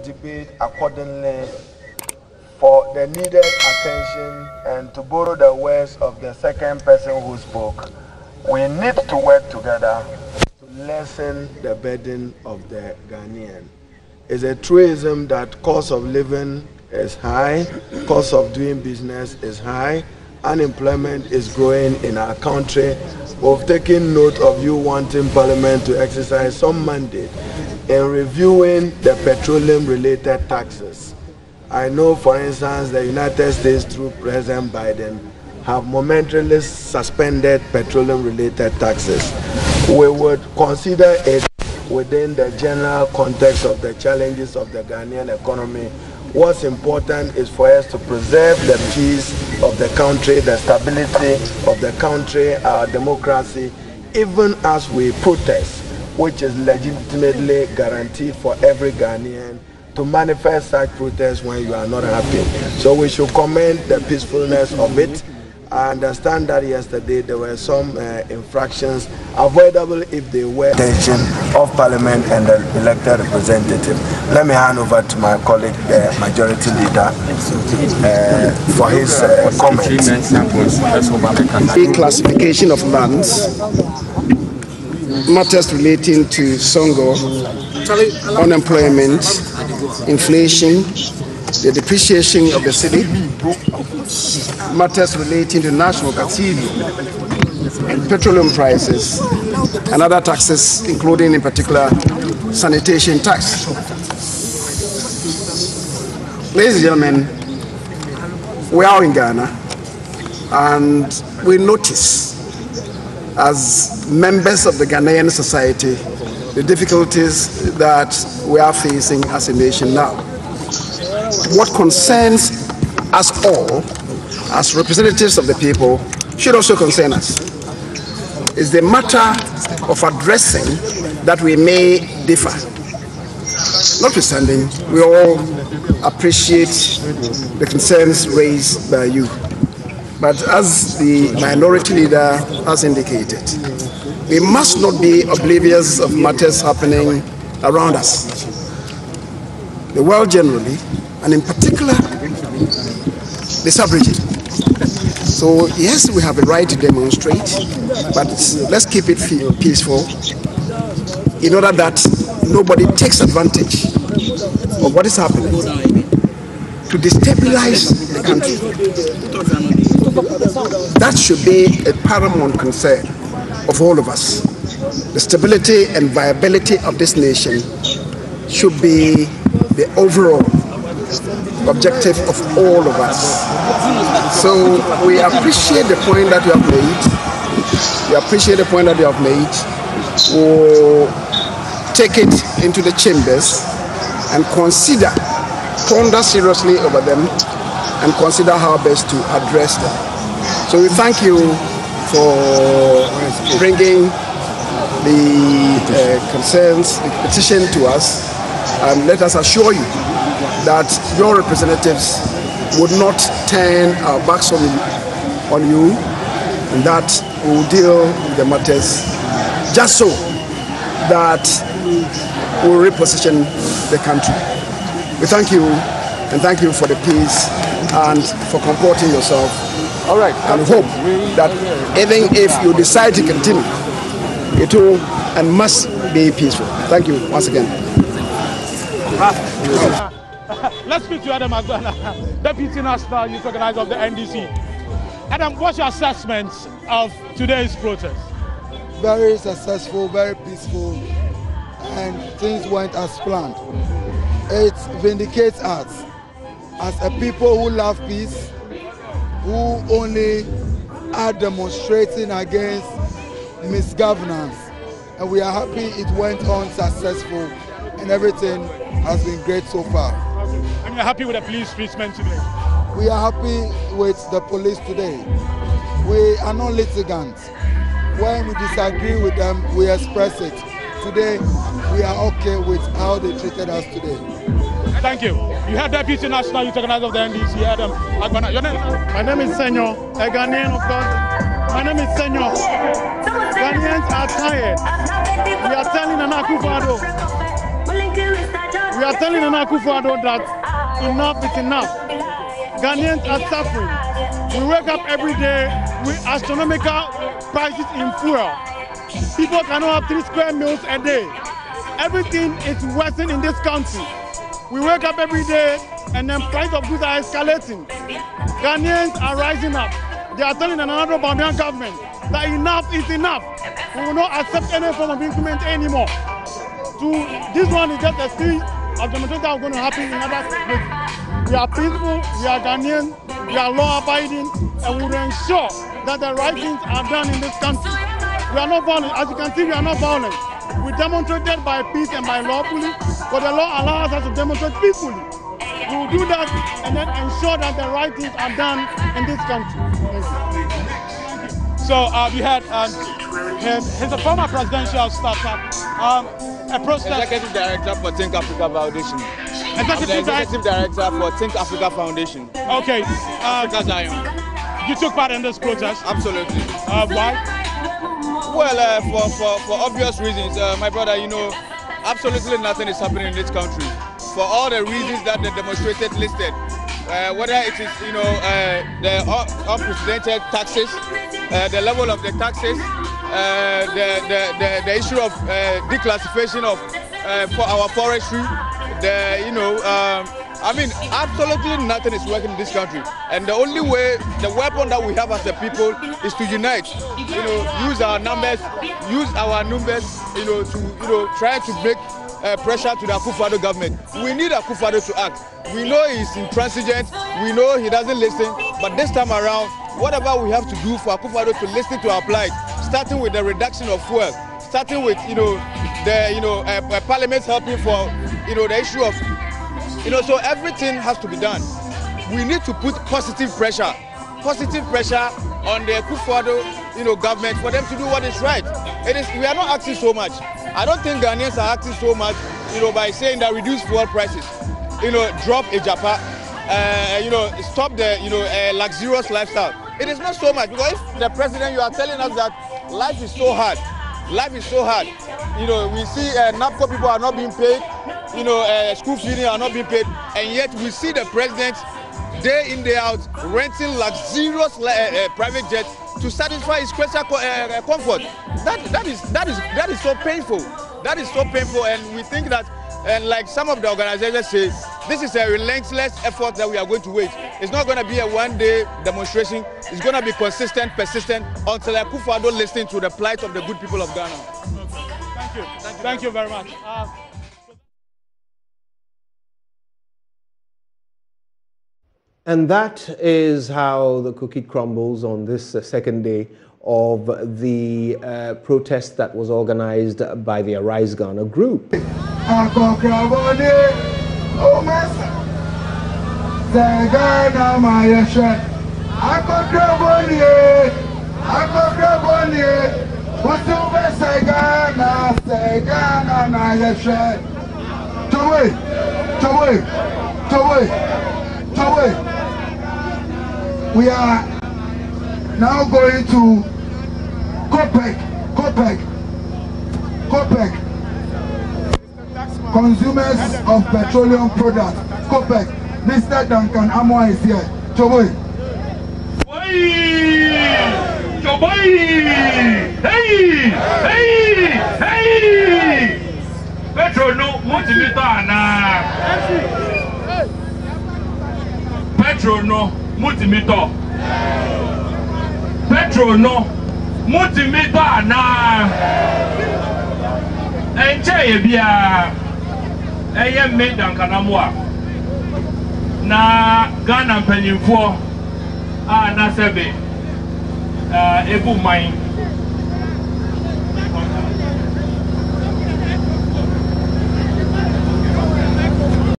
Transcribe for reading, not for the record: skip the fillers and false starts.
debate accordingly for the needed attention, and to borrow the words of the second person who spoke, we need to work together to lessen the burden of the Ghanaian. It's a truism that cost of living is high, cost of doing business is high, unemployment is growing in our country. We've taken note of you wanting Parliament to exercise some mandate in reviewing the petroleum-related taxes. I know, for instance, the United States, through President Biden, have momentarily suspended petroleum-related taxes. We would consider it within the general context of the challenges of the Ghanaian economy. What's important is for us to preserve the peace of the country, the stability of the country, our democracy, even as we protest, which is legitimately guaranteed for every Ghanaian to manifest such protests when you are not happy. So we should commend the peacefulness of it. I understand that yesterday there were some infractions avoidable if they were attention of Parliament and the elected representative. Let me hand over to my colleague, the Majority Leader, for his comments. Declassification of lands, matters relating to Songo, unemployment, inflation, the depreciation of the city, matters relating to national cathedral and petroleum prices, and other taxes, including in particular sanitation tax. Ladies and gentlemen, we are in Ghana, and we notice as members of the Ghanaian society the difficulties that we are facing as a nation now. What concerns us all as representatives of the people should also concern us. Is the matter of addressing that we may differ. Notwithstanding, we all appreciate the concerns raised by you. But as the minority leader has indicated, we must not be oblivious of matters happening around us. The world generally, and in particular, the sub-region. So yes, we have a right to demonstrate, but let's keep it peaceful in order that nobody takes advantage of what is happening to destabilize the country. That should be a paramount concern of all of us. The stability and viability of this nation should be the overall objective of all of us. So we appreciate the point that you have made. We appreciate the point that you have made. We'll take it into the chambers and ponder seriously over them, and consider how best to address them. So we thank you for bringing the concerns, the petition to us, and let us assure you that your representatives would not turn our backs on you, and that we will deal with the matters just so that we will reposition the country. We thank you, and thank you for the peace and for comporting yourself. All right, and hope that even if you decide to continue, it will and must be peaceful. Thank you once again. Let's speak to Adam Agbana, Deputy National Youth Organizer of the NDC. Adam, what's your assessment of today's protest? Very successful, very peaceful, and things went as planned. It vindicates us as a people who love peace, who only are demonstrating against misgovernance. And we are happy it went on successful, and everything has been great so far. And you're happy with the police treatment today? We are happy with the police today. We are not litigants. When we disagree with them, we express it. Today, we are okay with how they treated us today. Thank you. You have Deputy National Youth Organizer of the NDC, Adam Agbana. Your name? My name is Senor, a Ghanaian of God. My name is Senor. Ghanaians are tired. We are telling Nana Akufo-Addo We are telling Nana Akufo-Addo that enough is enough. Ghanaians are suffering. We wake up every day with astronomical prices in fuel. People cannot have 3 square meals a day. Everything is worsening in this country. We wake up every day and then price of goods are escalating. Ghanaians are rising up. They are telling another Bambian government that enough is enough. We will not accept any form of increment anymore. This one is just a series of demonstrations that are going to happen in other places. We are peaceful, we are Ghanaian, we are law-abiding, and we will ensure that the right things are done in this country. We are not violent. As you can see, we are not violent. We demonstrated by peace and by lawfully, but the law allows us to demonstrate peacefully. We will do that and then ensure that the right things are done in this country. So we had he's a former presidential startup, a protest. Executive Director for Think Africa Foundation. Executive Director for Think Africa Foundation. Okay. Africa Zion. You took part in this protest? Absolutely. Why? Well, for obvious reasons, my brother, you know, absolutely nothing is happening in this country. For all the reasons that the demonstrators listed, whether it is, you know, the unprecedented taxes, the level of the taxes, the issue of declassification of for our forestry, you know, I mean, absolutely nothing is working in this country. And the only way, the weapon that we have as a people is to unite, you know, use our numbers, you know, to, you know, try to make pressure to the Akufo-Addo government. We need Akufo-Addo to act. We know he's intransigent, we know he doesn't listen, but this time around, whatever we have to do for Akufo-Addo to listen to our plight, starting with the reduction of fuel, starting with, you know, the Parliament helping for, you know, the issue of, you know, so everything has to be done. We need to put positive pressure on the Akufo-Addo, you know, government for them to do what is right. We are not acting so much. I don't think Ghanaians are acting so much, you know, by saying that reduce fuel prices, you know, drop a japa, you know, stop the, you know, luxurious lifestyle. It is not so much, because if the president, you are telling us that life is so hard, you know, we see NAPCO people are not being paid, you know, school feeding are not being paid, and yet we see the president day in, day out renting luxurious private jets to satisfy his special comfort. That is so painful. That is so painful, and we think that, and like some of the organizations say, this is a relentless effort that we are going to wage. It's not going to be a one-day demonstration. It's going to be consistent, persistent, until Akufo-Addo listens to the plight of the good people of Ghana. Thank you very much. And that is how the cookie crumbles on this second day of the protest that was organized by the Arise Ghana group. We are now going to COPEC, consumers of petroleum products. COPEC, Mr. Duncan Amoa is here. Choboy. Hey! Petro no multimita na. Petro no multimita. Petro no multimita na. Enche bia. Eye me Duncan Amoa. Na Ghana mpanyimfo na sebe ebu mine